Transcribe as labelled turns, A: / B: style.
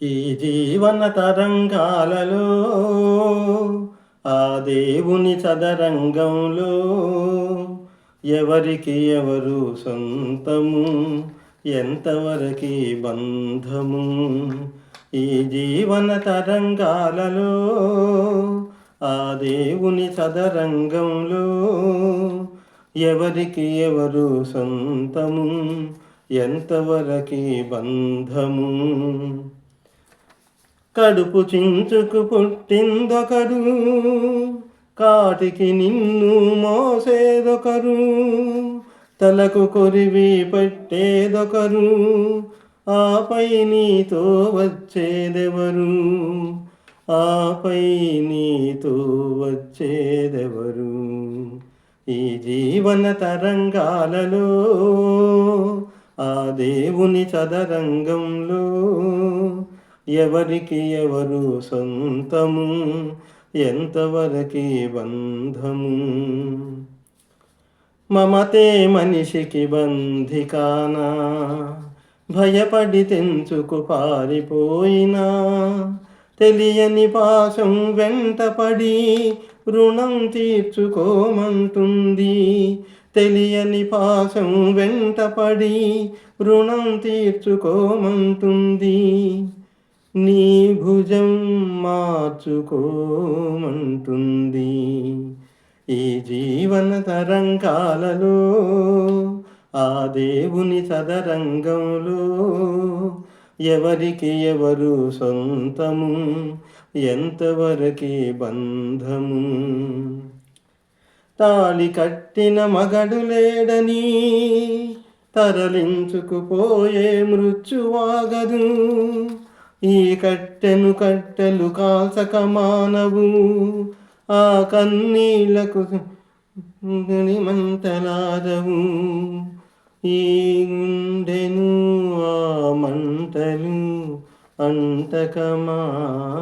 A: ఈ జీవన తరంగాలలో ఆ దేవుని చదరంగంలో ఎవరికి ఎవరు సొంతము, ఎంతవరకి బంధము. ఈ జీవన తరంగాలలో ఆ దేవుని చదరంగంలో ఎవరికి ఎవరు సొంతము, ఎంతవరకి బంధము. కడుపు చించుకు పుట్టిందొకరు, కాటికి నిన్ను మోసేదొకరు, తలకు కొరివి పట్టేదొకరు, ఆపై నీతో వచ్చేదెవరు, ఆపై నీతో వచ్చేదెవరు. ఈ జీవన తరంగాలలో ఆ దేవుని చదరంగంలో ఎవరికి ఎవరు సొంతము, ఎంతవరకి బంధము. మమతే మనిషికి బంధికానా, భయపడి తెంచుకు పారిపోయినా, తెలియని పాశం వెంటపడి రుణం తీర్చుకోమంటుంది. తెలియని పాశం వెంటపడి రుణం తీర్చుకోమంటుంది. నీ భుజం మార్చుకోమంటుంది. ఈ జీవన తరంగాలలో ఆ దేవుని చదరంగంలో ఎవరికి ఎవరు సొంతము, ఎంతవరకి బంధము. తాళి కట్టిన మగడు లేడని తరలించుకుపోయే మృత్యువాగదు. ఈ కట్టెను కట్టెలు కాల్చక మానవు, ఆ కన్నీళ్లకు మంటలారవు. ఈ గుండెను ఆ మంటలు అంటకమా